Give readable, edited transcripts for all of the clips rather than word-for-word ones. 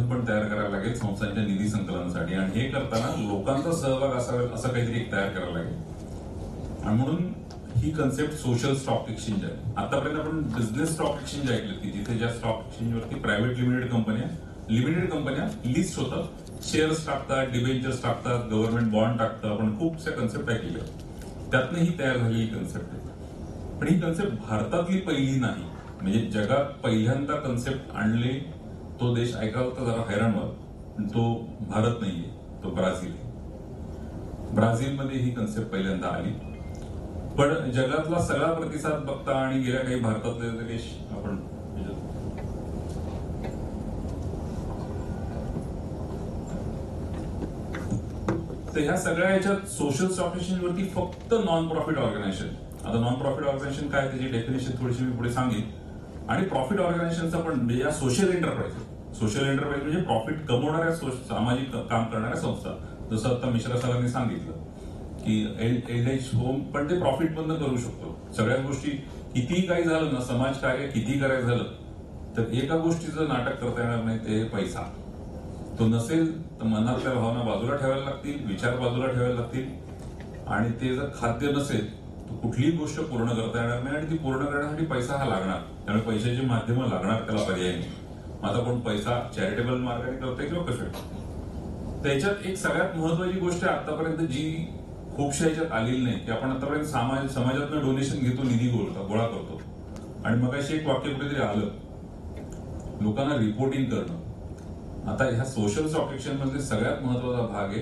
माध्यम पण तयार करायला लागेल संस्थांच्या निधी संकलनासाठी, आणि हे करताना लोकांचा सहभाग असावा असं काहीतरी एक तयार करायला लागेल. आणि म्हणून ही कन्सेप्ट सोशल स्टॉक एक्सचेंज आहे. आतापर्यंत आपण बिझनेस स्टॉक एक्सचेंज ऐकले की जिथे ज्या स्टॉक एक्सचेंजवरती प्रायव्हेट लिमिटेड कंपन्या लिस्ट होतात, शेअर्स टाकतात, डिबेंचर्स टाकतात, गव्हर्नमेंट बॉन्ड टाकतात. आपण खूपशा कन्सेप्ट ऐकलेल्या, त्यातनं ही तयार झालेली कन्सेप्ट आहे. पण ही कन्सेप्ट भारतातली पहिली नाही. म्हणजे जगात पहिल्यांदा कन्सेप्ट आणले तो देश ऐकायला तर जरा हैराण व्हाल, तो भारत नाहीये, तो ब्राझील आहे. ब्राझीलमध्ये ही कन्सेप्ट पहिल्यांदा आली. पण जगातला सगळा प्रतिसाद बघता आणि गेल्या काही भारतातले देश आपण तर ह्या सगळ्या याच्यात सोशल स्टॉक एक्सचेंजवरती फक्त नॉन प्रॉफिट ऑर्गनायझेशन. आता नॉन प्रॉफिट ऑर्गनायझेशन काय, त्याची डेफिनेशन थोडीशी मी पुढे सांगेन. आणि प्रॉफिट ऑर्गनायझेशनचा पण म्हणजे या सोशल एंटरप्राइज म्हणजे प्रॉफिट कमवणाऱ्या सामाजिक काम करणाऱ्या संस्था. जसं आता मिश्रा सरांनी सांगितलं की एज होम पण ते प्रॉफिट बंद करू शकतो. सगळ्या गोष्टी कितीही काही झालं ना, समाज कार्य कितीही करायचं झालं तर एका गोष्टीचं नाटक करता येणार नाही, ते पैसा. तो नसेल तर मनातल्या भावना बाजूला ठेवायला लागतील, विचार बाजूला ठेवायला लागतील, आणि ते जर खाद्य नसेल तर कुठलीही गोष्ट पूर्ण करता येणार नाही. आणि ती पूर्ण करण्यासाठी पैसा हा लागणार, त्यामुळे पैशाची माध्यमं लागणार, त्याला पर्याय नाही. आता कोण पैसा चॅरिटेबल मार्गाने करतोय किंवा कसं. त्याच्यात एक सगळ्यात महत्वाची गोष्ट आहे आतापर्यंत जी खूपशा याच्यात आलेली नाही, की आपण आतापर्यंत समाजातनं डोनेशन घेतो, निधी गोळा करतो. आणि मग अशी एक वाक्य कुठेतरी आलं, लोकांना रिपोर्टिंग करणं. आता ह्या सोशल स्टॉक एक्सचेंज मध्ये सगळ्यात महत्वाचा भाग आहे,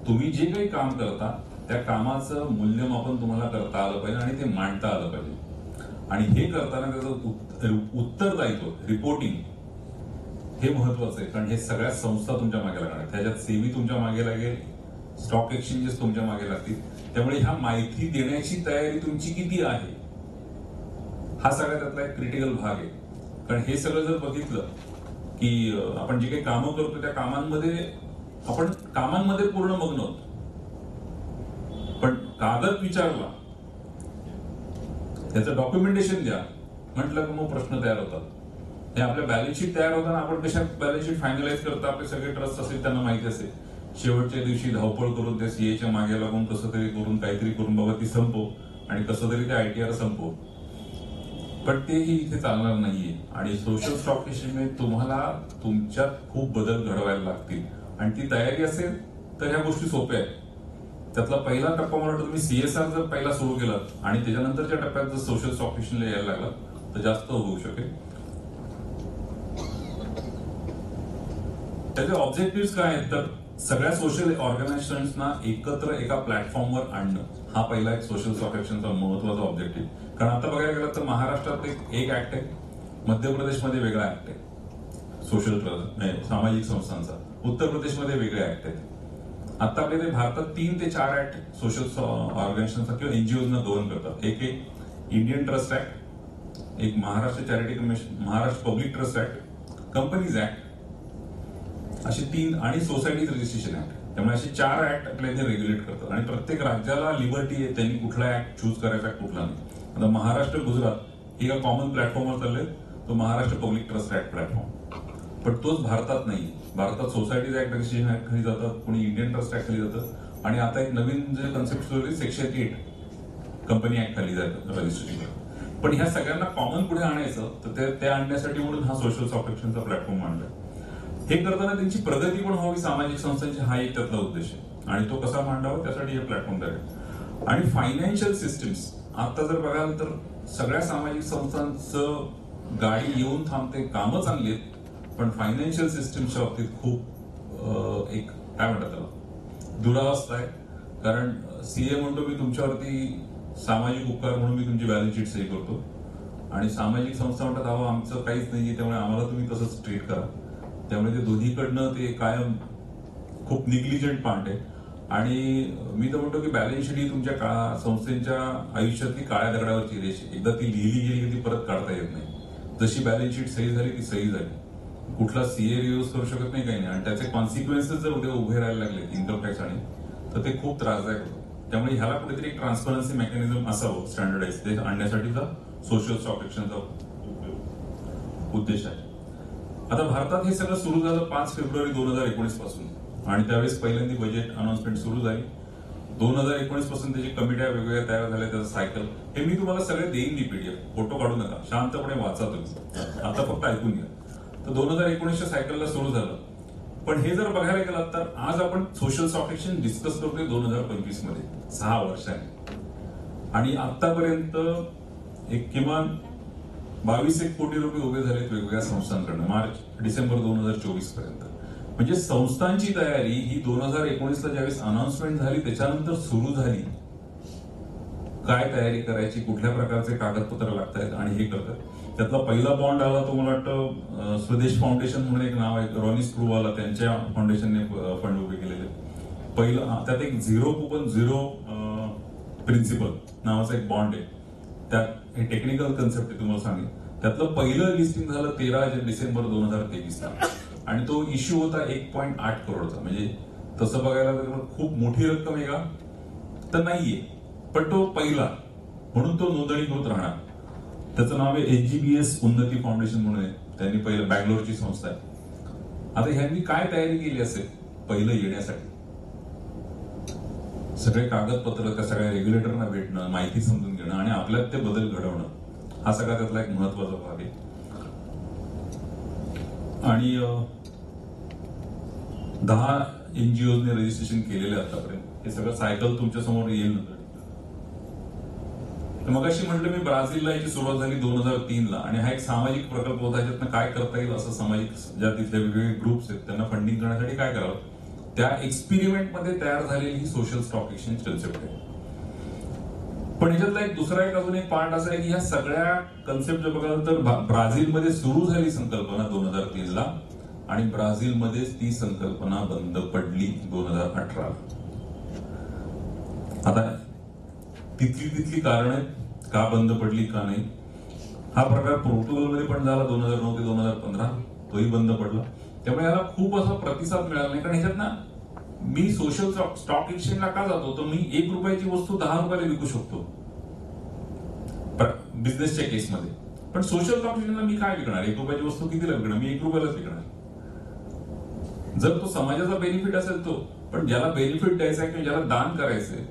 तुम्ही जे काही काम करता त्या कामाचं मूल्यमापन तुम्हाला करता आलं पाहिजे आणि ते मांडता आलं पाहिजे. आणि हे करताना त्याचं उत्तरदायित्व, रिपोर्टिंग हे महत्वाचं आहे. कारण हे सगळ्या संस्था तुमच्या मागे लागणार, त्याच्यात सेबी तुमच्या मागे लागेल, स्टॉक एक्सचेंजेस तुमच्या मागे लागतील. त्यामुळे ह्या माहिती देण्याची तयारी तुमची किती आहे हा सगळ्यात त्यातला एक क्रिटिकल भाग आहे. कारण हे सगळं जर बघितलं की आपण जे काही कामं करतो त्या कामांमध्ये पूर्ण मग्न होतो, पण कागद विचारला, त्याचं डॉक्युमेंटेशन द्या म्हटलं की मग प्रश्न तयार होतात. हे आपल्या बॅलन्स शीट तयार होताना आपण कशा बॅलन्स शीट फायनलाइज करता, आपले सगळे ट्रस्ट असेल त्यांना माहिती असेल, शेवटच्या दिवशी धावपळ करून त्या सीएच्या मागे लागून कसं तरी करून काहीतरी करून बाबा ती संपव आणि कसं तरी त्या ITR संपव. पण तेही इथे चालणार नाहीये. आणि सोशल स्टॉक एक्सचेंजमध्ये तुम्हाला तुमच्यात खूप बदल घडवायला लागतील, आणि ती तयारी असेल तर ह्या गोष्टी सोप्या आहेत. त्यातला पहिला टप्पा मला वाटतं तुम्ही CSR जर पहिला सुरू केला आणि त्याच्यानंतरच्या टप्प्यात जर सोशल स्टॉक एक्सचेंजला यायला लागला तर जास्त होऊ शकेल. त्याचे ऑब्जेक्टिव्ह काय आहेत तर सगळ्या सोशल ऑर्गनायझेशन्सना एकत्र एका प्लॅटफॉर्मवर आणणं, हा पहिला एक सोशल स्टॉक एक्सचेंजचा महत्वाचा ऑब्जेक्टिव्ह. कारण आता बघायला गेलं तर महाराष्ट्रात एक ऍक्ट आहे, मध्य प्रदेशमध्ये वेगळा ऍक्ट आहे सोशल सामाजिक संस्थांचा, उत्तर प्रदेशमध्ये वेगळे ऍक्ट आहेत. आता आपल्या इथे भारतात 3 ते 4 ऍक्ट सोशल ऑर्गनायझेशनचा किंवा एनजीओजना गव्हर्न करतात. एक इंडियन ट्रस्ट ऍक्ट, एक Maharashtra charity commission, Maharashtra public trust act, companies act, असे 3, आणि सोसायटीज रजिस्ट्रेशन ऍक्ट. त्यामुळे असे 4 ऍक्ट आपल्या इथे रेग्युलेट करतात. आणि प्रत्येक राज्याला लिबर्टी आहे त्यांनी कुठला ऍक्ट चूज करायचा कुठला नाही. आता महाराष्ट्र गुजरात एका कॉमन प्लॅटफॉर्मवर चालले, तो Maharashtra public trust act platform. पण तोच भारतात नाही. भारतात सोसायटीज ऍक्ट रजिस्ट्रेशन ऍक्ट खाली जातात, कोणी इंडियन ट्रस्ट ऍक्ट खाली जातं, आणि आता एक नवीन जे कन्सेप्ट सुरू आहे सेक्शन 8 कंपनी ऍक्ट खाली जातं रजिस्ट्रेशन. पण ह्या सगळ्यांना कॉमन पुढे आणायचं तर ते आणण्यासाठी म्हणून हा सोशल स्टॉक एक्सचेंजचा प्लॅटफॉर्म आणलाय. हे करताना त्यांची प्रगती पण व्हावी सामाजिक संस्थांची, हा एक त्यातला उद्देश आहे. आणि तो कसा मांडावा त्यासाठी हे प्लॅटफॉर्म तयार आहे. आणि फायनान्शियल सिस्टीम्स आता जर बघाल तर सगळ्या सामाजिक संस्थांचं गाडी येऊन थांबते, कामं चांगली आहेत, पण फायनान्शियल सिस्टीमच्या बाबतीत खूप एक काय म्हणतात त्याला दुरावस्था आहे. कारण CA म्हणतो मी तुमच्यावरती सामाजिक उपकार म्हणून मी तुमची बॅलन्स शीट सही करतो, आणि सामाजिक संस्था म्हणतात अहो आमचं काहीच नाहीये त्यामुळे आम्हाला तुम्ही तसंच ट्रीट करा. त्यामुळे ते दोन्हीकडनं ते कायम खूप निग्लिजंट पार्ट आहे. आणि मी तर म्हणतो की बॅलन्स शीट ही तुमच्या संस्थेच्या आयुष्यातली काळ्या दगडावरची रेष आहे. एकदा ती लिहिली गेली की ती परत काढता येत नाही. जशी बॅलन्स शीट सही झाली ती सही झाली, कुठला CA रिव्ह्यूज करू शकत नाही, काही नाही. आणि त्याचे कॉन्सिक्वेन्सेस जर उद्या उभे राहायला लागले इन्कम टॅक्स आणि तर ते खूप त्रासदायक होतं. त्यामुळे ह्याला कुठेतरी एक ट्रान्सपरन्सी मेकॅनिझम असावं स्टँडर्डाइज, ते आणण्यासाठीचा सोशल स्टॉक एक्सचेंजचा उद्देश आहे. आता भारतात हे सगळं सुरू झालं 5 फेब्रुवारी 2019 पासून आणि त्यावेळेस पहिल्यांदा बजेट अनाउन्समेंट सुरू झाली. 2019 पासून त्याची कमिट्या वेगवेगळ्या तयार झाल्या, त्याचं सायकल हे मी तुम्हाला सगळे देईन. मी पीडीएफ फोटो काढू नका, शांतपणे वाचा तुम्ही, आता फक्त ऐकून घ्या. तर 2019च्या सायकलला सुरू झालं. पण हे जर बघायला गेलात तर आज आपण सोशल स्टॉक एक्सचेंज डिस्कस करतोय 2025 मध्ये, 6 वर्षांनी. आणि आतापर्यंत एक किमान 22 कोटी रुपये उभे झालेत वेगवेगळ्या संस्थांकडनं मार्च डिसेंबर 2024 पर्यंत. म्हणजे संस्थांची तयारी ही 2019ला ज्यावेळेस अनाउन्समेंट झाली त्याच्यानंतर सुरू झाली. काय तयारी करायची, कुठल्या प्रकारचे कागदपत्र लागतात आणि हे करतात. त्यातला पहिला बॉन्ड आला तो मला वाटतं स्वदेश फाउंडेशन म्हणून एक नाव आहे, रॉनी स्क्रूवाला, त्यांच्या फाउंडेशनने फंड उभे केलेले. पहिलं त्यात एक 0 कुपन 0 प्रिन्सिपल नावाचा एक बॉन्ड आहे. त्यात हे टेक्निकल कन्सेप्ट आहे, तुम्हाला सांगेन. त्यातलं पहिलं लिस्टिंग झालं 13 डिसेंबर 2023 ला आणि तो इश्यू होता 1.8 करोडचा. म्हणजे तसं बघायला तर खूप मोठी रक्कम आहे का तर नाहीये, पण तो पहिला म्हणून तो नोंदणीकृत राहणार. त्याचं नाव आहे HGBS उन्नती फाउंडेशन म्हणून आहे. त्यांनी पहिलं बँगलोरची संस्था आहे. आता ह्यांनी काय तयारी केली असेल पहिलं येण्यासाठी, सगळे कागदपत्र त्या सगळ्या रेग्युलेटरना भेटणं, माहिती समजून घेणं आणि आपल्यात ते बदल घडवणं, हा सगळा त्यातला एक महत्वाचा भाग आहे. आणि 10 NGOजने रजिस्ट्रेशन केलेले आतापर्यंत. हे सगळं सायकल तुमच्या समोर येईल नंतर. मगाशी म्हटलं मी ब्राझीलला याची सुरुवात झाली 2003 ला आणि हा एक सामाजिक प्रकल्प होता. ह्याच्यातनं काय करता येईल असं सामाजिक ज्या तिथले वेगवेगळे ग्रुप्स आहेत त्यांना फंडिंग करण्यासाठी काय करावं, त्या एक्सपेरिमेंटमध्ये तयार झालेली ही सोशल स्टॉक एक्सचेंज कन्सेप्ट आहे. पण ह्याच्यातला एक दुसरा एक अजून एक पार्ट असा आहे की ह्या सगळ्या कन्सेप्ट जर बघाल तर ब्राझीलमध्ये सुरू झाली संकल्पना 2003 ला आणि ब्राझीलमध्येच ती संकल्पना बंद पडली 2018 ला. आता तिथली कारण आहेत का बंद पडली का नाही. हा प्रकार पोर्तुगलमध्ये पण झाला 2009 ते 2015, तोही बंद पडला. त्यामुळे याला खूप असा प्रतिसाद मिळाला नाही. कारण ह्याच्यात ना मी सोशल स्टॉक एक्सचेंजला का जातो तर मी 1 रुपयाची वस्तू 10 रुपयाला विकू शकतो बिझनेसच्या केसमध्ये. पण सोशल स्टॉक एक्सचेंजला मी काय विकणार, 1 रुपयाची वस्तू कितीला विकणार, मी 1 रुपयालाच विकणार. जर तो समाजाचा बेनिफिट असेल तो, पण ज्याला बेनिफिट द्यायचा आहे किंवा ज्याला दान करायचंय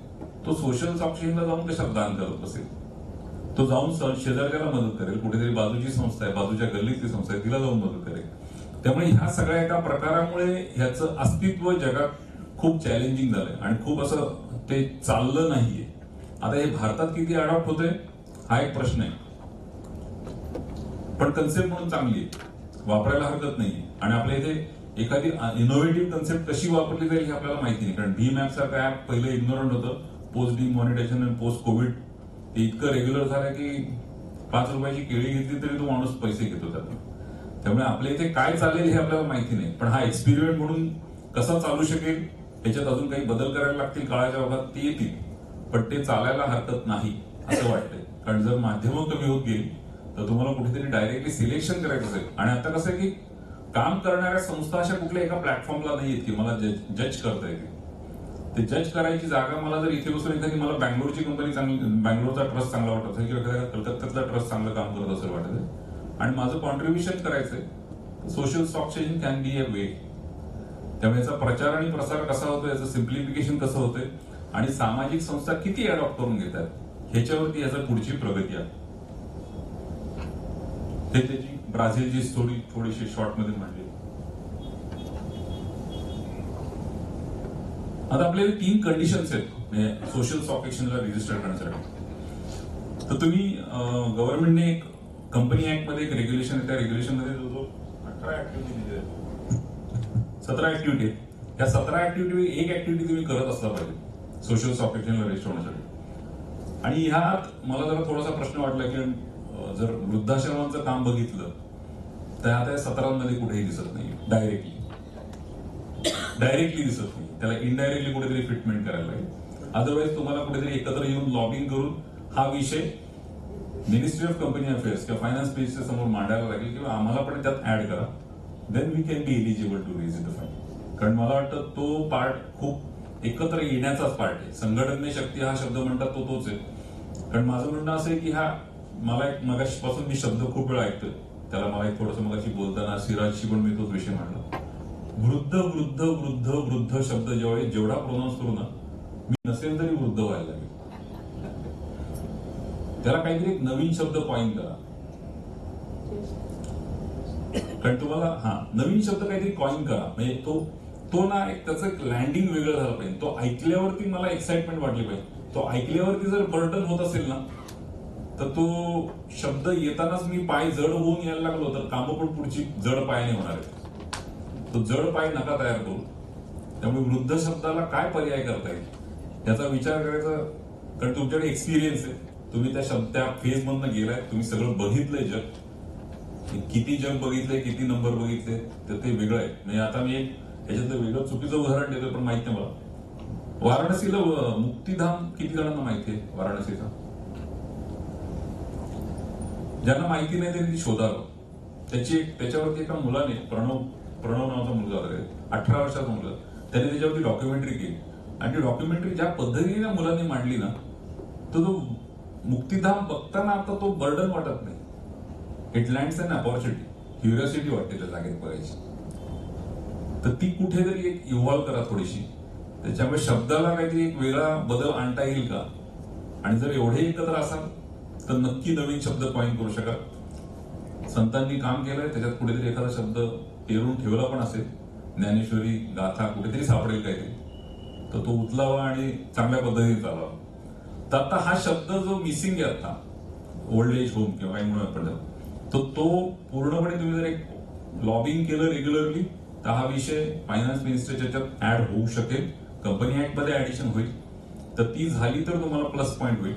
तो सोशल स्टॉक एक्सचेंजला जाऊन कशाला दान करत बसेल. तो जाऊन शेजारच्याला मदत करेल, कुठेतरी बाजूची संस्था आहे, बाजूच्या गल्लीतली संस्था आहे, तिला जाऊन मदत करेल. त्यामुळे ह्या सगळ्या एका प्रकारामुळे ह्याचं अस्तित्व जगात खूप चॅलेंजिंग झालंय आणि खूप असं ते चाललं नाहीये. आता हे भारतात किती अडॉप्ट होतंय हा एक प्रश्न आहे. पण कन्सेप्ट म्हणून चांगली आहे, वापरायला हरकत नाहीये. आणि आपल्या इथे एखादी इनोव्हेटिव्ह कन्सेप्ट कशी वापरली जाईल हे आपल्याला माहिती नाही. कारण भीम ऍप सारखं ऍप पहिलं इग्नोरंट होतं. पोस्ट डिमॉनिटायझेशन आणि पोस्ट कोविड ते इतकं रेग्युलर झालं की 5 रुपयाची केळी घेतली तरी तो माणूस पैसे घेतो त्यातून. त्यामुळे आपल्या इथे काय चालेल हे आपल्याला माहिती नाही. पण हा एक्सपेरिमेंट म्हणून कसा चालू शकेल, त्याच्यात अजून काही बदल करायला लागतील काळाच्या ओघात, ते येतील. पण ते चालायला हरकत नाही असं वाटतंय. कारण जर माध्यमं कमी होत गेली तर तुम्हाला कुठेतरी डायरेक्टली सिलेक्शन करायचं असेल. आणि आता कसं आहे की काम करणाऱ्या संस्था अशा कुठल्या एका प्लॅटफॉर्मला नाही आहेत की मला जज करता येते. ते जज करायची जागा मला जर इथे बसून एखादी मला बँगलोरची कंपनी चांगली, बँगलोरचा ट्रस्ट चांगला वाटत असेल किंवा एखाद्या कलकत्त्यातला ट्रस्ट चांगलं काम करत असेल वाटत आहे आणि माझं कॉन्ट्रीब्युशन करायचंय, social stock exchange can be a way. त्यामुळे याचा प्रचार आणि प्रसार कसा होतो, याचं सिम्प्लिफिकेशन कसं होतंय आणि सामाजिक संस्था किती अडॉप्ट करून घेतात ह्याच्यावरती याचा पुढची प्रगती आहे. ते त्याची ब्राझीलची स्टोरी थोडीशी शॉर्ट मध्ये मांडली. आता आपल्याला 3 कंडिशन्स आहेत सोशल स्टॉक एक्सचेंजला रजिस्टर करण्यासाठी. तर तुम्ही गव्हर्नमेंटने एक कंपनी ऍक्ट मध्ये एक रेग्युलेशन आहे, त्या रेग्युलेशन मध्ये जो 18 ऍक्टिव्हिटी दिली आहे, 17 ऍक्टिव्हिटी आहे. या 17 ऍक्टिव्हिटी एक ऍक्टिव्हिटी तुम्ही करत असला पाहिजे सोशल स्टॉक एक्सचेंजला रजिस्टर होण्यासाठी. आणि ह्यात मला जरा थोडासा प्रश्न वाटला की जर वृद्धाश्रमांचं काम बघितलं तर आता या 17 मध्ये कुठेही दिसत नाही. डायरेक्टली दिसत नाही. त्याला इनडायरेक्टली कुठेतरी फिटमेंट करायला लागेल. अदरवाईज तुम्हाला कुठेतरी एकत्र येऊन लॉबिंग करून हा विषय मिनिस्ट्री ऑफ कंपनी अफेअर्स किंवा फायनान्स मिनिस्टर समोर मांडायला लागेल किंवा आम्हाला पण त्यात ऍड करा. Then we can be eligible to raise the fund. कारण मला वाटतं तो पार्ट खूप एकत्र येण्याचाच पार्ट आहे. संघटने शक्ती हा शब्द म्हणतात तो तोच आहे. कारण माझं म्हणणं असं आहे की हा मला एक मगापासून मी शब्द खूप वेळा ऐकतोय त्याला मला एक थोडंसं मग अशी बोलताना सिराजशी पण मी तोच विषय मांडला. वृद्ध वृद्ध वृद्ध वृद्ध शब्द जेवढा प्रोनाऊन्स करू ना, मी नसेल तरी वृद्ध व्हायला लागेल. त्याला काहीतरी एक नवीन शब्द कॉइन करा, कारण तुम्हाला नवीन शब्द काहीतरी कॉइन करा, म्हणजे तो ना एक त्याचं एक लँडिंग वेगळं झालं पाहिजे. तो ऐकल्यावरती मला एक्साइटमेंट वाटली पाहिजे. तो ऐकल्यावरती जर बर्डन होत असेल ना, तर तो शब्द येतानाच मी पाय जड होऊन यायला लागलो तर कामं पण पुढची जड पायाने होणार आहे. तो जड पाय नका तयार करू. त्यामुळे वृद्ध शब्दाला काय पर्याय करता येईल याचा विचार करायचा, कारण तुमच्याकडे एक्सपिरियन्स आहे. तुम्ही त्या फेज मधनं गेलाय, तुम्ही सगळं बघितलंय जग. किती जग बघितलंय, किती नंबर बघितले, तर ते वेगळं आहे. म्हणजे आता मी एक ह्याच्यातलं वेगळं चुकीचं उदाहरण देतोय, पण माहित नाही मला. वाराणसीला मुक्तीधाम किती जणांना माहिती आहे? वाराणसीचा ज्यांना माहिती नाही त्यांनी शोधावं. त्याच्यावरती एका मुलाने, प्रणव नावाचा मुलगा होता, 18 वर्षाचा मुलगा, त्याने त्याच्यावरती डॉक्युमेंटरी केली. आणि ती डॉक्युमेंटरी ज्या पद्धतीने मुलांनी मांडली ना, तर तो मुक्तीधाम बघताना आता तो बर्डन वाटत नाही. It lands an opportunity, curiosity वाटते त्या जागेत बघायची. तर ती कुठेतरी एक इव्हॉल्व्ह करा थोडीशी. त्याच्यामुळे शब्दाला काहीतरी एक वेगळा बदल आणता येईल का? आणि जर एवढे एकत्र असाल तर नक्की नवीन शब्द कॉइन करू शकाल. संतांनी काम केलंय, त्याच्यात कुठेतरी एखादा शब्द पेरून ठेवला पण असेल, ज्ञानेश्वरी गाथा कुठेतरी सापडेल काहीतरी, तर तो उचलावा आणि चांगल्या पद्धतीने चालावा. तर आता हा शब्द जो मिसिंग आहे आता, ओल्ड एज होम किंवा काही म्हणून आपण, तो पूर्णपणे तुम्ही जर एक लॉबिंग केलं रेग्युलरली, तर हा विषय फायनान्स मिनिस्टरच्या याच्यात ऍड होऊ शकेल. कंपनी ऍक्ट मध्ये ऍडिशन होईल. तर ती झाली तर तुम्हाला प्लस पॉईंट होईल.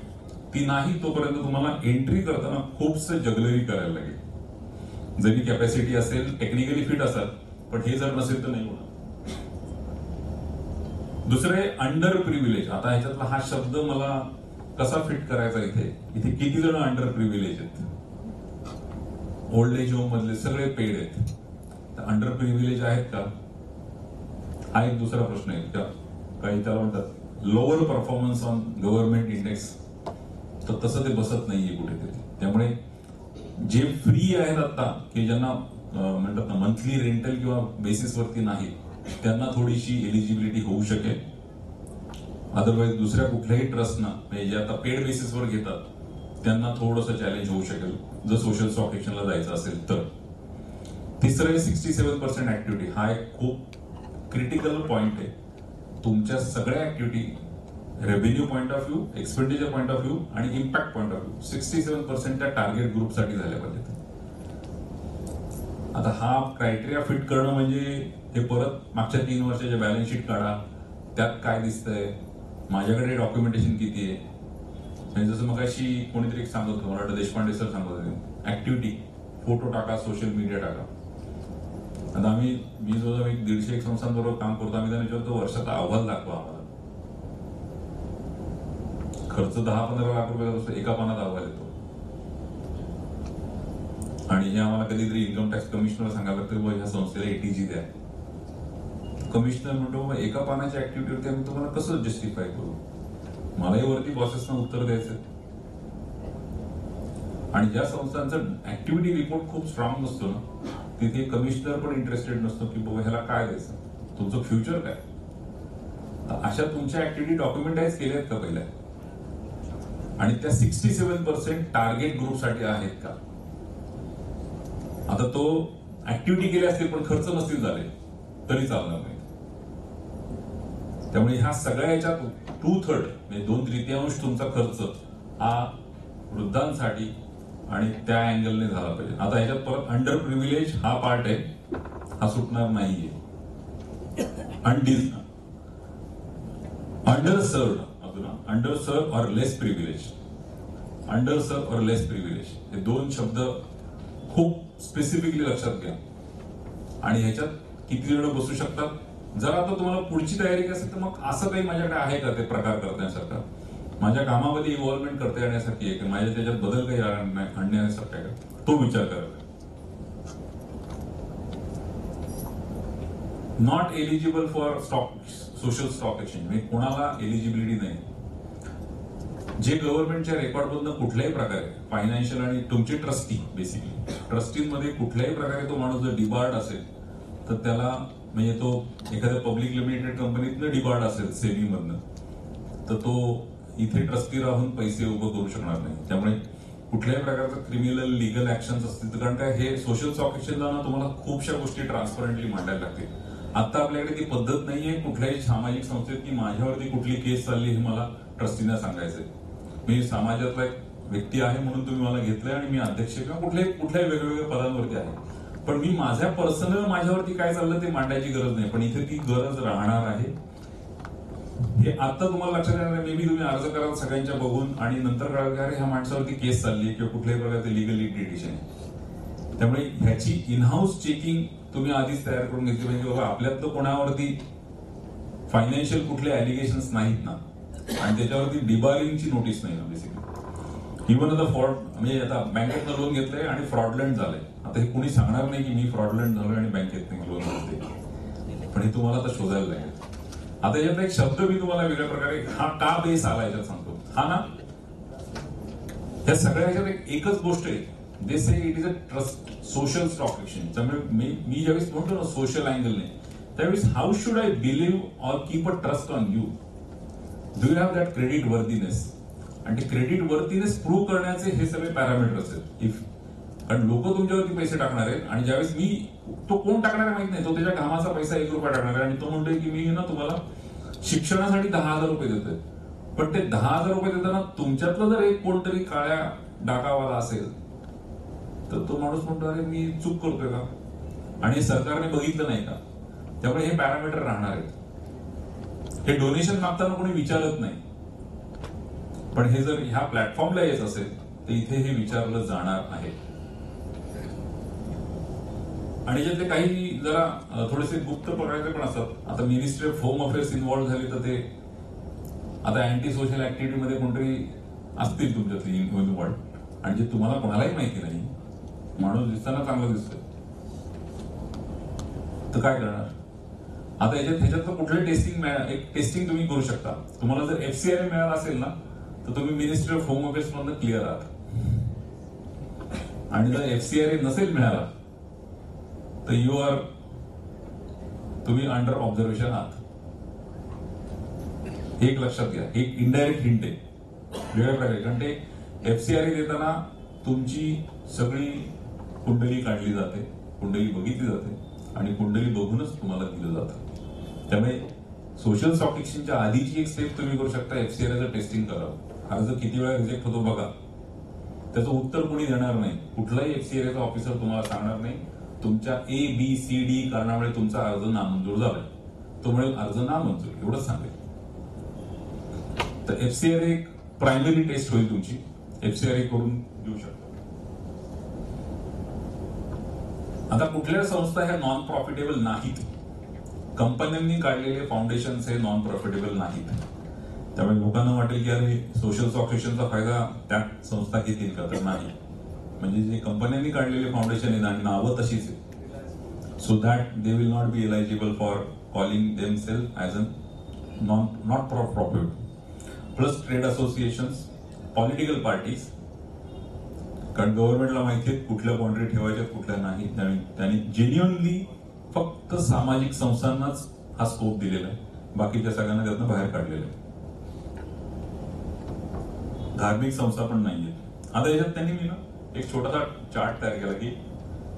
ती नाही तोपर्यंत तुम्हाला एंट्री करताना खूपसं जगलरी करायला लागेल. जरी कॅपॅसिटी असेल, टेक्निकली फिट असाल, पण हे जर नसेल तर नाही होणार. दुसरे अंडर प्रिव्हिलेज. आता ह्याच्यातला हा शब्द मला कसा फिट करायचा इथे किती जण अंडर प्रिव्हिलेज आहेत? ओल्ड एज होम मधले सगळे पेड आहेत. तर अंडर प्रिव्हिलेज आहेत का? हा एक दुसरा प्रश्न आहे. काही त्याला म्हणतात lower performance on government index, तर तसं ते बसत नाहीये कुठेतरी. त्यामुळे जे फ्री आहेत आता, की ज्यांना म्हणतात ना मंथली रेंटल किंवा बेसिसवरती नाही, त्यांना थोडीशी एलिजिबिलिटी होऊ शकेल. अदरवाईज दुसऱ्या कुठल्याही ट्रस्टना, म्हणजे जे आता पेड बेसिसवर घेतात, त्यांना थोडंसं चॅलेंज होऊ शकेल जर सोशल स्टॉक एक्सचेंजला जायचं असेल तर. तिसरं 67% ऍक्टिव्हिटी. हा एक खूप क्रिटिकल पॉइंट आहे. तुमच्या सगळ्या activity revenue point of view, expenditure point of view आणि इम्पॅक्ट पॉइंट ऑफ व्ह्यू 67% त्या टार्गेट ग्रुपसाठी झाल्या पाहिजेत. आता हा क्रायटेरिया फिट करणं म्हणजे हे परत मागच्या 3 वर्षाच्या बॅलन्स शीट काढा, त्यात काय दिसतंय, माझ्याकडे डॉक्युमेंटेशन किती आहे. म्हणजे जसं मग अशी कोणीतरी एक सांगत होतं, मला वाटतं देशपांडे सर सांगत होते, ऍक्टिव्हिटी फोटो टाका, सोशल मीडिया टाका. आता मी जवळजवळ 150 संस्थांबरोबर काम करतो. आम्ही त्यांना विचारतो वर्षाचा अहवाल दाखवा आम्हाला. खर्च 10-15 लाख रुपयाचा असतो, एका पानात अहवाल येतो. आणि हे आम्हाला कधीतरी इन्कम टॅक्स कमिशनर सांगायला लागतं, ह्या संस्थेला एटीजी द्या. कमिशनर म्हणतो एका पानाच्या ऍक्टिव्हिटीवरती आम्ही तुम्हाला कसं जस्टिफाय करू? मलाही वरती बॉसेसना उत्तर द्यायचं. आणि ज्या संस्थांचा ऍक्टिव्हिटी रिपोर्ट खूप स्ट्रॉंग नसतो ना, तिथे कमिशनर पण इंटरेस्टेड नसतो की बाबा ह्याला काय द्यायचं, तुमचं फ्युचर काय. अशा तुमच्या ऍक्टिव्हिटी डॉक्युमेंटाइज केल्या आहेत का पहिल्या? आणि त्या 67% टार्गेट ग्रुपसाठी आहेत का? आता तो ऍक्टिव्हिटी केली असतील पण खर्च नसतील झाले तरी चालणार नाही. त्यामुळे ह्या सगळ्या याच्यात 2/3 म्हणजे 2/3 तुमचा खर्च हा वृद्धांसाठी आणि त्या अँगलने झाला पाहिजे. आता ह्याच्यात परत अंडर प्रिव्हिलेज हा पार्ट आहे, हा सुटणार नाहीये. अंडर सर्व ऑर लेस प्रिव्हिलेज. अंडर सर्व ऑर लेस प्रिव्हिलेज हे 2 शब्द खूप स्पेसिफिकली लक्षात घ्या. आणि ह्याच्यात किती जण बसू शकतात. जर आता तुम्हाला पुढची तयारी असेल तर मग असं काही माझ्याकडे आहे का ते प्रकार करण्यासारखं, माझ्या कामामध्ये इन्व्हॉल्वमेंट करता येण्यासाठी आहे की माझ्या त्याच्यात बदल काही आणण्यासाठी आहे का, तो विचार करायचा. Not eligible for social stock exchange म्हणजे कोणाला एलिजिबिलिटी नाही. जे गव्हर्नमेंटच्या रेकॉर्डमधनं कुठल्याही प्रकारे फायनान्शियल आणि तुमचे ट्रस्टी बेसिकली ट्रस्टीमध्ये कुठल्याही प्रकारे तो माणूस जर डिबार्ड असेल तर त्याला म्हणजे तो एखाद्या पब्लिक लिमिटेड कंपनीतनं डिबार्ड असेल सेबीमधनं तर तो इथे ट्रस्टी राहून पैसे उभं करू शकणार नाही. त्यामुळे कुठल्याही प्रकारचं क्रिमिनल लिगल ऍक्शन्स असतील कारण काय हे सोशल स्टॉक एक्सचेंजला तुम्हाला खूपशा गोष्टी ट्रान्सपरंटली मांडायला लागतील. आता आपल्याकडे ती पद्धत नाहीये कुठल्याही सामाजिक संस्थेत की माझ्यावरती कुठली केस चालली हे मला ट्रस्टीना सांगायचंय. मी समाजातला एक व्यक्ती आहे म्हणून तुम्ही मला घेतलंय आणि मी अध्यक्ष किंवा कुठल्याही वेगवेगळ्या पदांवरती आहे पण मी माझ्या पर्सनल माझ्यावरती काय चाललं ते मांडायची गरज नाही. पण इथे ती गरज राहणार आहे. हे आता तुम्हाला लक्षात येणार नाही. मे बी तुम्ही अर्ज कराल सगळ्यांच्या बघून आणि नंतर कळाल की अरे ह्या माणसावरती केस चालली किंवा कुठल्याही प्रकारचे लिगल लिटिगेशन आहे. त्यामुळे ह्याची इनहाऊस चेकिंग तुम्ही आधीच तयार करून घेतली पाहिजे. बाबा आपल्यात कोणावरती फायनान्शियल कुठले ऍलिगेशन्स नाहीत ना आणि त्याच्यावरती डिबारिंगची नोटीस नाही ना बेसिकली. इव्हन आता फ्रॉड म्हणजे आता बँकेतनं लोन घेतलंय आणि फ्रॉडलंड झालंय. आता हे कोणी सांगणार नाही की मी फ्रॉडलंड झालोय आणि बँकेत लोन घेतले पण हे तुम्हाला आता शोधायला लागेल. आता याच्यात एक शब्द मी तुम्हाला वेगळ्या प्रकारे हा का बेस आला याच्यात सांगतो. हा ना या सगळ्या ह्याच्यात एकच गोष्ट आहे. They say it is a trust social stock exchange. त्यामुळे मी ज्यावेळेस म्हणतो ना सोशल अँगलने त्यावेळेस how should I believe or keep a trust on you. Do you have that credit worthiness आणि ते क्रेडिट वर्दीनेस प्रूव्ह करण्याचे हे सगळे पॅरामीटर्स आहेत. इफ कारण लोक तुमच्यावरती पैसे टाकणार आहेत आणि ज्यावेळेस मी तो कोण टाकणार आहे माहित नाही. तो त्याच्या घामाचा पैसा 1 रुपया टाकणार आहे आणि तो म्हणतोय की मी ना तुम्हाला शिक्षणासाठी 10,000 रुपये देतोय. पण ते 10,000 रुपये देताना तुमच्यातलं जर एक कोणतरी काळ्या डाकावाला असेल तर तो माणूस म्हणतो अरे मी चूक करतोय का आणि सरकारने बघितलं नाही का. त्यामुळे हे पॅरामीटर राहणार आहेत. हे डोनेशन मागताना कोणी विचारत नाही पण हे जर ह्या प्लॅटफॉर्मला येत असेल तर इथे हे विचारलं जाणार आहे. आणि ज्यातले काही जरा थोडेसे गुप्त प्रकारचे पण असतात. आता ministry of home affairs involve झाली तर ते आता अँटी सोशल ऍक्टिव्हिटी मध्ये कोणतरी असतील तुमच्यातली इन्व्हॉल्व्ह आणि जे तुम्हाला कोणालाही माहिती नाही. माणूस दिसताना चांगला दिसतोय तर काय करणार. आता ह्याच्यात कुठले टेस्टिंग तुम्ही करू शकता. तुम्हाला जर FCRA मिळाला असेल ना तर तुम्ही मिनिस्ट्री ऑफ होम अफेअर्स मधून क्लिअर आहात आणि जर FCRA नसेल मिळाला तर तुम्ही अंडर ऑब्झर्वेशन आहात. एक लक्षात घ्या. एक इनडायरेक्ट हिंट आहे वेगळ्या प्रकारे. कारण ते FCRA देताना तुमची सगळी कुंडली काढली जाते, कुंडली बघितली जाते आणि कुंडली बघूनच तुम्हाला दिलं जातं. त्यामुळे सोशल स्टॉक एक्सचेंजच्या आधीची एक स्टेप तुम्ही करू शकता. FCRAचं टेस्टिंग करावं. अर्ज किती वेळा रिजेक्ट होतो बघा. त्याचं उत्तर कोणी देणार नाही. कुठलाही FCRAचा ऑफिसर तुम्हाला सांगणार नाही तुमच्या ABCD कारणामुळे तुमचा अर्ज नामंजूर झालाय. तो म्हणेल अर्ज नामंजूर एवढंच सांगेल. तर FCRA एक प्रायमरी टेस्ट होईल तुमची. FCRA करून देऊ शकता. आता कुठल्या संस्था ह्या नॉन प्रॉफिटेबल नाहीत. कंपन्यांनी काढलेले फाउंडेशन्स हे नॉन प्रॉफिटेबल नाहीत. त्यामुळे लोकांना वाटेल की अरे सोशल स्टॉक एक्सचेंजचा फायदा त्या संस्था घेतील का तर नाही. म्हणजे जे कंपन्यांनी काढलेले फाउंडेशन आहे आणि नावं तशीच आहे. So that they will not be eligible for calling themself as a not profit. Plus trade associations, political parties. कारण गव्हर्नमेंटला माहिती आहे कुठल्या बाउंड्री ठेवायच्यात कुठल्या नाही. त्यांनी जेन्युअनली फक्त सामाजिक संस्थांनाच हा स्कोप दिलेला आहे. बाकीच्या सगळ्यांना त्यातनं बाहेर काढलेलं आहे. धार्मिक संस्था पण नाहीये. आता याच्यात त्यांनी मी ना एक छोटासा चार्ट तयार केला की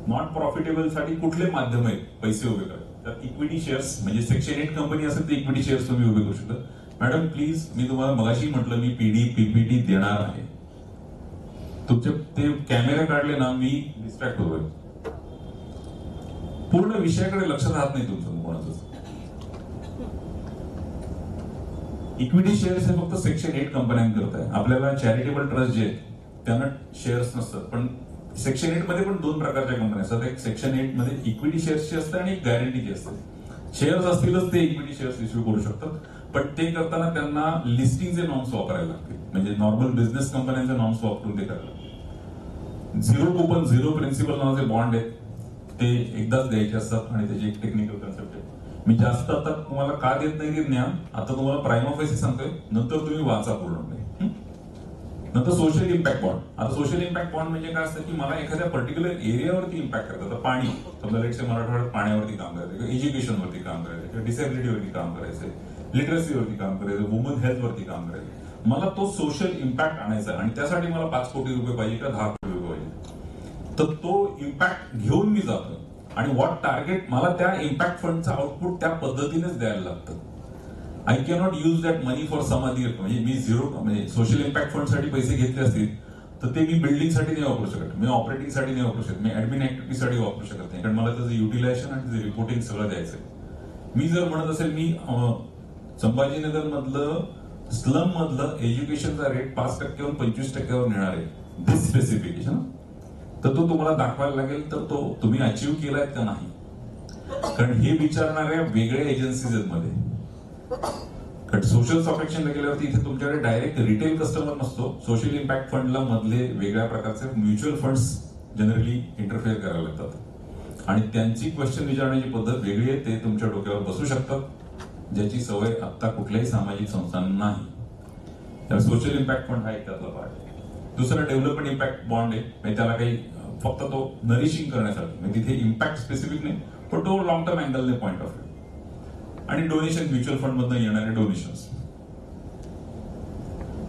नॉट प्रॉफिटेबल साठी कुठले माध्यम आहेत पैसे उभे करायचे. तर इक्विटी शेअर्स म्हणजे सेक्शन 8 कंपनी असेल तर इक्विटी शेअर्स तुम्ही उभे करू शकता. मॅडम प्लीज मी तुम्हाला मगाशी म्हटलं मी PD PPT देणार आहे. तुमचे ते कॅमेरा काढले ना मी डिस्ट्रॅक्ट होतोय. पूर्ण विषयाकडे लक्ष राहत नाही तुमचं कोणाचं. इक्विटी शेअर्स हे फक्त सेक्शन 8 कंपन्यांकरता आहे. आपल्याला चॅरिटेबल ट्रस्ट जे त्यांना शेअर्स नसतात. पण सेक्शन 8 मध्ये पण 2 प्रकारच्या कंपन्या असतात. एक सेक्शन 8 मध्ये इक्विटी शेअर्सची असते आणि एक गॅरंटीची असते. शेअर्स असतीलच ते इक्विटी शेअर्स इश्यू करू शकतात. पण ते करताना त्यांना लिस्टिंगचे नॉर्म्स वापरायला लागतील. म्हणजे नॉर्मल बिझनेस कंपन्यांचे नॉर्म्स वापरून ते करायला. 0 कुपन 0 प्रिन्सिपल नावाचे बॉन्ड आहेत ते एकदाच द्यायचे असतात आणि त्याची एक टेक्निकल कन्सेप्ट आहे. मी जास्त आता तुम्हाला का देत नाही ते ज्ञान आता तुम्हाला प्राइम ऑफ सांगतोय. नंतर तुम्ही वाचा पूर्ण. नंतर सोशल इम्पॅक्ट बॉन्ड. आता सोशल इम्पॅक्ट बॉन्ड म्हणजे काय असतं की मला एखाद्या पर्टिक्युलर एरियावरती इम्पॅक्ट करतात. तर पाणी, समजा लेट्स से मराठवाड्यात पाण्यावरती काम करायचं, किंवा एज्युकेशनवरती काम करायचं, किंवा डिसेबिलिटीवरती काम करायचं, लिटरसीवरती काम करायचं, वुमन हेल्थवरती काम करायचं. मला तो सोशल इम्पॅक्ट आणायचा आणि त्यासाठी मला 5 कोटी रुपये पाहिजे का 10 कोटी रुपये पाहिजे. तर तो इम्पॅक्ट घेऊन मी जातो आणि व्हॉट टार्गेट मला त्या इम्पॅक्ट फंडचं आउटपुट त्या पद्धतीनेच द्यायला लागतं. I cannot use that money for some other. म्हणजे मी म्हणजे सोशल इम्पॅक्ट फंडसाठी पैसे घेतले असतील तर ते मी बिल्डिंगसाठी नाही वापरू शकत, मी ऑपरेटिंगसाठी नाही वापरू शकत, मी ऍडमिन ऍक्टिव्हिटीसाठी वापरू शकत नाही, कारण मला त्याचं युटिलायझेशन आणि त्याचं रिपोर्टिंग सगळं द्यायचंय. मी जर म्हणत असेल मी संभाजीनगर मधलं स्लम मधलं एज्युकेशनचा रेट 5% 25% नेणार आहे, दिस स्पेसिफिकेशन, तर तो तुम्हाला दाखवायला लागेल तर तो तुम्ही अचीव्ह केलाय का नाही. कारण हे विचारणाऱ्या वेगळ्या एजन्सीज आहेत मध्ये. कारण सोशल स्टॉक एक्सचेंजला गेल्यावरती इथे तुमच्याकडे डायरेक्ट रिटेल कस्टमर नसतो. सोशल इम्पॅक्ट फंडला मधले वेगळ्या प्रकारचे म्युच्युअल फंड्स जनरली इंटरफेअर करायला लागतात आणि त्यांची क्वेश्चन विचारण्याची पद्धत वेगळी आहे. ते तुमच्या डोक्यावर बसू शकतात, ज्याची सवय आता कुठल्याही सामाजिक संस्थांना नाही. त्यामुळे सोशल इम्पॅक्ट फंड हा एक त्यातला पार्ट आहे. दुसरा डेव्हलपमेंट इम्पॅक्ट बॉन्ड आहे. म्हणजे त्याला काही फक्त तो नरिशिंग करण्यासाठी, म्हणजे तिथे इम्पॅक्ट स्पेसिफिक नाही, पण तो लॉंग टर्म अँगलने पॉईंट ऑफ व्ह्यू. आणि डोनेशन, म्युच्युअल फंड मधून येणारे डोनेशन्स.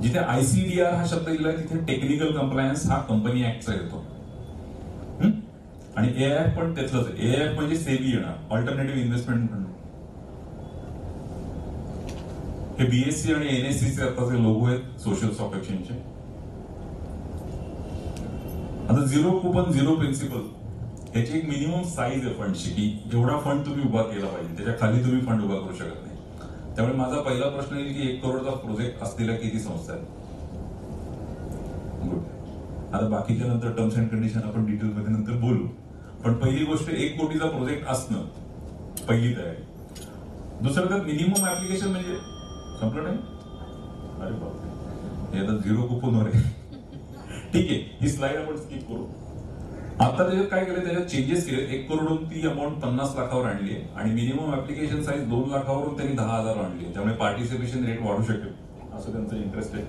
जिथे आयसीडीआर हा शब्द दिलाय तिथे टेक्निकल कंप्लायन्स हा कंपनी ऍक्टचा येतो. आणि एआयएफ पण त्यातलंच आहे. एआयएफ म्हणजे सेबी येणार, ऑल्टरनेटिव्ह इन्व्हेस्टमेंट फंड. हे बीएससी आणि एनएससीचे आताचे लोगो आहेत सोशल स्टॉक एक्सचेंजचे. आता झिरो कुपन झिरो प्रिन्सिपल ह्याची एक मिनिमम साईज आहे फंडची, की जेवढा फंड तुम्ही उभा केला पाहिजे त्याच्या खाली तुम्ही फंड उभा करू शकत नाही. त्यामुळे माझा पहिला प्रश्न येईल की 1 करोडचा प्रोजेक्ट असलेल्या किती संस्था आहेत. गुड. आता बाकीच्या नंतर टर्म्स अँड कंडिशन आपण डिटेल मध्ये नंतर बोलू, पण पहिली गोष्ट 1 कोटीचा प्रोजेक्ट असणं, पहिली तयारी. दुसरं तर मिनिमम ऍप्लिकेशन म्हणजे संपलं नाही. अरे बापरे, हे आता झिरो कुपनवर आहे. ठीक आहे, ही स्लाइड आपण स्किप करू. आता त्याच्यात काय केलं, त्याच्यात चेंजेस केले. 1 करोडून ती अमाऊंट 50 लाखावर आणली आहे आणि मिनिमम ऍप्लिकेशन साईज 2 लाखावरून त्यांनी 10,000 आणली आहे. त्यामुळे पार्टिसिपेशन रेट वाढू शकेल असं त्यांचं इंटरेस्ट आहे.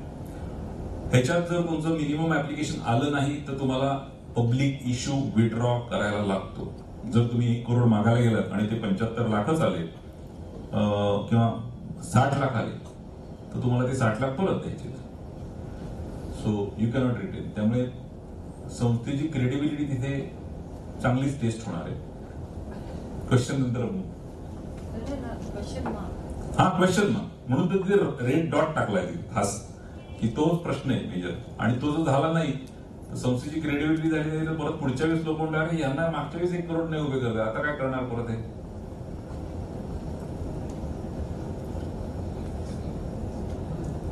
ह्याच्यात जर तुमचं मिनिमम ऍप्लिकेशन आलं नाही तर तुम्हाला पब्लिक इश्यू विथड्रॉ करायला लागतो. जर तुम्ही 1 करोड मागायला गेलात आणि ते 75 लाखच आले किंवा 60 लाख आले तर तुम्हाला ते 60 लाख परत द्यायचे. So you cannot retain. त्यामुळे संस्थेची क्रेडिबिलिटी तिथे चांगलीच टेस्ट होणार आहे. क्वेश्चन नंतर हा क्वेश्चन मार्क म्हणून तर तिथे रेड डॉट टाकलाय खास, की तोच प्रश्न आहे मेजर. आणि तो जर झाला नाही तर संस्थेची क्रेडिबिलिटी झाली नाही तर परत पुढच्या वेळेस लोक म्हणणार यांना मागच्या वेळेस 1 करोड नाही उभे करतात, आता काय करणार परत हे.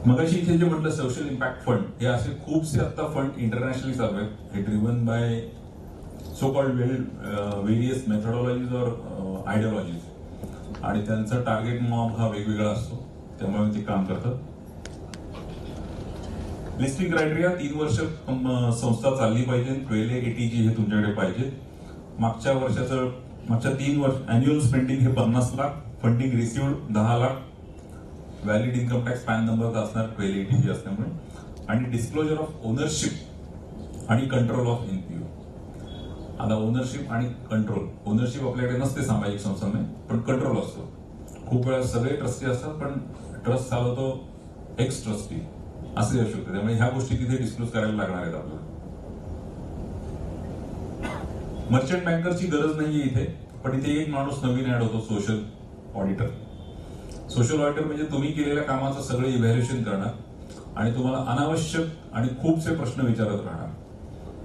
मगाशी इथे जे म्हटलं सोशल इम्पॅक्ट फंड, हे असे खूपसे आता फंड इंटरनॅशनली चालू आहेत. हे driven by so called various मेथडॉलॉजीज और आयडियोलॉजीज, आणि त्यांचा टार्गेट मॉब हा वेगवेगळा असतो, त्यामुळे ते काम करतात. लिस्टिंग क्रायटेरिया 3 वर्ष संस्था चालली पाहिजे. 12 ATG हे तुमच्याकडे पाहिजे. मागच्या 3 वर्ष अॅन्युअल स्पेंडिंग हे 50 lakh, funding received 10 lakh, valid income tax pan number असणार 12 ATG असल्यामुळे, आणि डिस्क्लोजर ऑफ ओनरशिप आणि कंट्रोल ऑफ एनपीओ. आता ओनरशिप आणि कंट्रोल, ओनरशिप आपल्याकडे नसते सामाजिक संस्थांमध्ये, पण कंट्रोल असतो. खूप वेळा सगळे ट्रस्टी असतात पण ट्रस्ट चालवतो एक्स ट्रस्टी असे असू शकते. त्यामुळे ह्या गोष्टी तिथे डिस्क्लोज करायला लागणार आहेत आपल्याला. मर्चंट बँकरची गरज नाहीये इथे, पण इथे एक माणूस नवीन ऍड होतो, सोशल ऑडिटर. सोशल ऑडिटर म्हणजे तुम्ही केलेल्या कामाचं सगळं इव्हॅल्युएशन करणार आणि तुम्हाला अनावश्यक आणि खूपसे प्रश्न विचारत राहणार,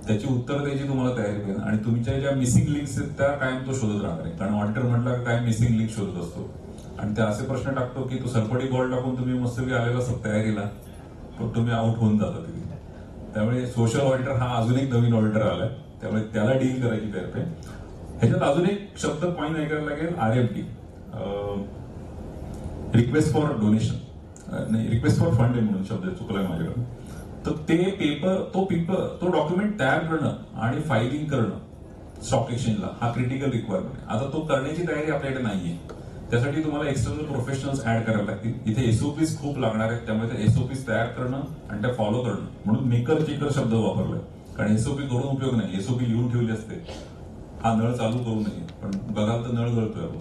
त्याची उत्तर द्यायची तुम्हाला तयारी पाहिजे. आणि तुमच्या ज्या मिसिंग लिंक्स आहेत त्या कायम तो शोधत राहणार आहे, कारण ऑडिटर म्हटलं की काय मिसिंग लिंक शोधत असतो आणि ते असे प्रश्न टाकतो की तो सरपटी बॉल टाकून तुम्ही मस्तपैकी आलेला असत तयारीला, पण तुम्ही आउट होऊन जाता तिथे. त्यामुळे सोशल ऑडिटर हा अजून एक नवीन ऑडिटर आलाय, त्यामुळे त्याला डील करायची तयारी आहे. ह्याच्यात अजून एक शब्द पॉईंट ऐकायला लागेल, RFD, रिक्वेस्ट फॉर डोनेशन, नाही रिक्वेस्ट फॉर फंड आहे म्हणून शब्द चुकलाय माझ्याकडे. तर ते तो डॉक्युमेंट तयार करणं आणि फायलिंग करणं स्टॉक एक्सचेंजला हा क्रिटिकल रिक्वायरमेंट आहे. आता तो करण्याची तयारी आपल्याकडे नाहीये. त्यासाठी तुम्हाला एक्सटर्नल प्रोफेशनल्स ऍड करायला लागतील. इथे एसओपीज खूप लागणार आहेत, त्यामुळे ते एसओपीज तयार करणं आणि त्या फॉलो करणं, म्हणून मेकर चेकर शब्द वापरलाय. कारण एसओपी करून उपयोग नाही, एसओपी लिहून ठेवली असते, हा नळ चालू करू नये, पण बघाल तर नळ गळतोय आपण,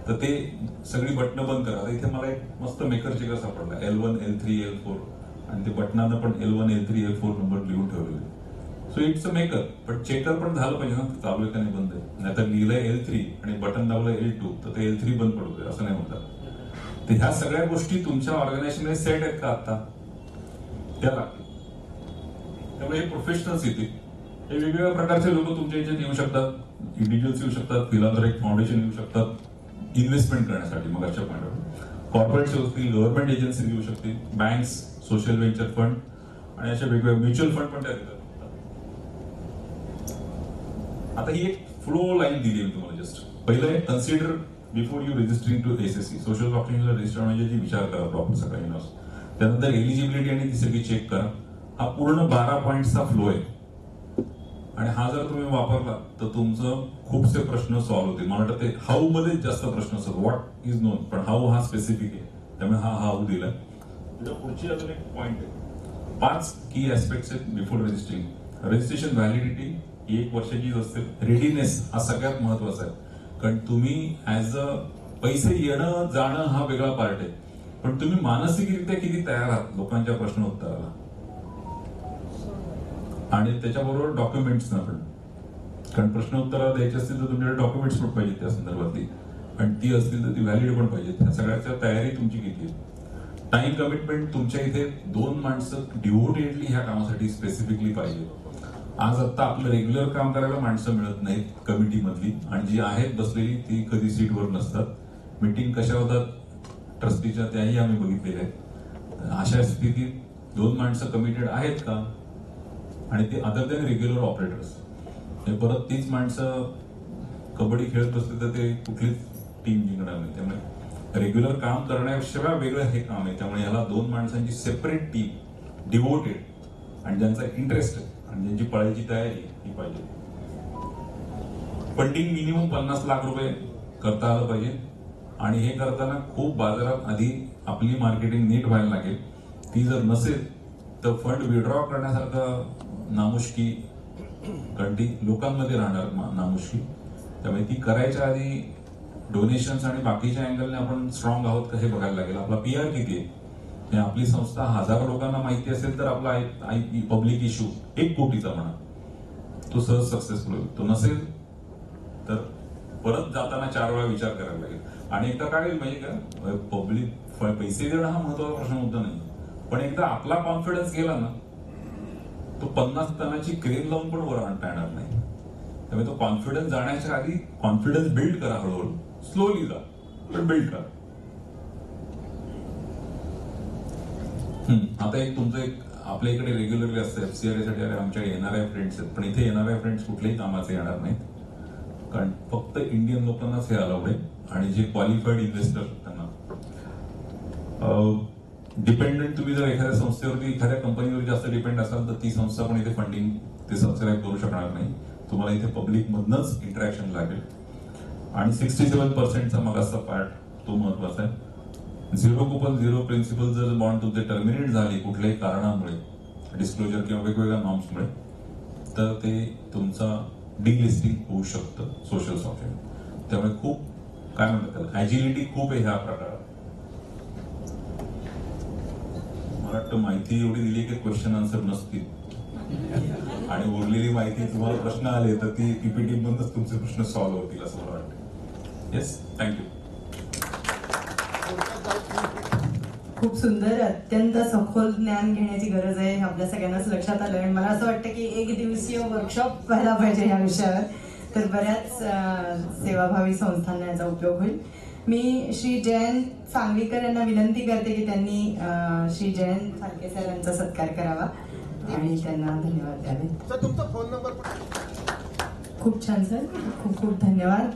तर ते सगळी बटणं बंद करा. इथे मला एक मस्त मेकर चेकर सापडला, L1 L3 L4, आणि ते बटनानं पण L1 L3 L4 नंबर लिहून ठेवलेले. सो इट्स अ मेकर, पण चेकर पण झालं पाहिजे ना, चालू आहे का नाही, बंद आहे. नाहीतर लिहिलंय L3 आणि बटन दाबलंय L2, तर ते L3 बंद पडतोय, असं नाही म्हणतात. तर ह्या सगळ्या गोष्टी तुमच्या ऑर्गनायझेशनमध्ये सेट आहेत का आता, त्या लागतील. त्यामुळे हे प्रोफेशनल्स येतील, हे वेगवेगळ्या प्रकारचे लोक तुमच्या याच्यात येऊ शकतात. इंडिव्हिज्युअल्स येऊ शकतात, फिलॉन्थ्रोपिक फाउंडेशन येऊ शकतात इन्व्हेस्टमेंट करण्यासाठी. मग अशा पॉईंटवर कॉर्पोरेट्स असतील, गव्हर्नमेंट एजन्सी येऊ शकतील, बँक्स, सोशल वेंचर फंड आणि अशा वेगवेगळे म्युच्युअल फंड पण त्या देतात. आता ही एक फ्लो लाईन दिली आहे तुम्हाला. जस्ट पहिलं आहे, consider before you registering to SSC, social ऑप्शनला रजिस्टर म्हणजे विचार करा प्रॉपर सगळा इनॉस. त्यानंतर एलिजिबिलिटी आणि ती सगळी चेक करा. हा पूर्ण 12 पॉईंटचा फ्लो आहे, आणि हा जर तुम्ही वापरला तर तुमचं खूपसे प्रश्न सॉल्व्ह होतील. मला वाटतं ते हाऊ मध्ये जास्त प्रश्न असतात, व्हॉट इज नोन, पण हाऊ हा स्पेसिफिक आहे, त्यामुळे हा हाऊ दिलाय. पुढची अजून एक पॉईंट आहे, 5 की ऍस्पेक्ट्स आहेत बिफोर रजिस्ट्रिंग. रजिस्ट्रेशन व्हॅलिडिटी ही 1 वर्षाचीच असते. रेडीनेस हा सगळ्यात महत्वाचा आहे, कारण तुम्ही ऍज अ पैसे येणं जाणं हा वेगळा पार्ट आहे, पण तुम्ही मानसिकरित्या किती तयार आहात लोकांच्या प्रश्न उत्तराला, आणि त्याच्याबरोबर डॉक्युमेंट्स ना पण, कारण प्रश्न उत्तर द्यायची असतील तर तुमच्याकडे डॉक्युमेंट्स पण पाहिजे त्या संदर्भातली, आणि ती असतील तर ती व्हॅलिड पण पाहिजे. त्या सगळ्याच्या तयारी तुमची किती आहे. टाइम कमिटमेंट तुमच्या इथे 2 माणसं डिव्होटेडली ह्या कामासाठी स्पेसिफिकली पाहिजे. आज आता आपलं रेग्युलर काम करायला माणसं मिळत नाहीत कमिटी मधली, आणि जी आहेत बसलेली ती कधी सीटवर नसतात. मीटिंग कशा होतात ट्रस्टीच्या त्याही आम्ही बघितलेल्या आहेत. अशा स्थितीत 2 माणसं कमिटेड आहेत का, आणि ते अदर दॅन रेग्युलर ऑपरेटर्स. परत तीच माणसं कबड्डी खेळत बसले तर ते कुठलीच टीम जिंकणार नाही. त्यामुळे रेग्युलर काम करण्याशिवाय वेगळं हे काम आहे. त्यामुळे याला 2 माणसांची सेपरेट टीम डिव्होटेड आणि ज्यांचा इंटरेस्ट आहे आणि ज्यांची पळायची तयारी ही पाहिजे. फंडिंग मिनिमम 50 लाख रुपये करता आलं पाहिजे, आणि हे करताना खूप बाजारात आधी आपली मार्केटिंग नीट व्हायला लागेल. ती जर नसेल तर फंड विड्रॉ करण्यासारखं नामुष्की, कारण ती लोकांमध्ये राहणार नामुष्की. त्यामुळे ती करायच्या आधी डोनेशन्स आणि बाकीच्या अँगलने आपण स्ट्रॉंग आहोत का हे बघायला लागेल. आपला PR किती आहे, आपली संस्था 1000 लोकांना माहिती असेल तर आपला पब्लिक इश्यू 1 कोटीचा म्हणा, तो सहज सक्सेसफुल होईल. तो नसेल तर परत जाताना 4 वेळा विचार करायला लागेल. आणि एकदा काय होईल माहिती का, पब्लिक पैसे देणं हा महत्वाचा प्रश्न मुद्दा नाही, पण एकदा आपला कॉन्फिडन्स गेला ना, तो 50 टनाची क्रेन लावून पण वर आणता येणार नाही. त्यामुळे तो कॉन्फिडन्स जाण्याच्या आधी कॉन्फिडन्स बिल्ड करा, हळूहळू स्लोली जा, पण बिल्ड करा. आता एक तुमचं एक आपल्या इकडे रेग्युलरली असतं FCRA साठी आमच्या NRI फ्रेंड्स आहेत, पण इथे NRI फ्रेंड्स कुठल्याही कामाचे येणार नाहीत, कारण फक्त इंडियन लोकांनाच हे अलाउड आहे. आणि जे क्वालिफाईड इन्व्हेस्टर त्यांना डिपेंडंट, तुम्ही जर एखाद्या संस्थेवरती एखाद्या कंपनीवर जास्त डिपेंड असाल तर ती संस्था पण इथे फंडिंग ते सबस्क्राईब करू शकणार नाही. तुम्हाला इथे पब्लिक मधनच इंटरॅक्शन लागेल. आणि 67%चा मगाचा पार्ट तो महत्वाचा आहे. 0 कुपन 0 प्रिन्सिपल जर बॉन्ड तुमचे टर्मिनेट झाले कुठल्याही कारणामुळे, डिस्क्लोजर किंवा वेगवेगळ्या नॉर्म्समुळे, तर ते तुमचा डिलिस्टिंग होऊ शकतं सोशल सॉफ्टवेअर. त्यामुळे खूप काय म्हणतात त्याला, ऍजिलिटी खूप आहे ह्या प्रकारात. मला वाटतं माहिती एवढी दिली की क्वेश्चन आन्सर नसतील, आणि उरलेली माहिती तुम्हाला प्रश्न आले तर ती PPT मधूनच तुमचे प्रश्न सॉल्व्ह होतील असं मला वाटतं. Yes, thank you. खूप सुंदर, अत्यंत सखोल ज्ञान घेण्याची गरज आहे आपल्या सगळ्यांनाच लक्षात आलं. आणि मला असं वाटतं की 1 दिवसीय वर्कशॉप व्हायला पाहिजे या विषयावर, तर बऱ्याच सेवाभावी संस्थांना याचा उपयोग होईल. मी श्री जयंत सांगवीकर यांना विनंती करते की त्यांनी श्री जयंत फाळके सर यांचा सत्कार करावा आणि त्यांना धन्यवाद द्यावे. तुमचा फोन नंबर. खूप छान सर, खूप खूप धन्यवाद.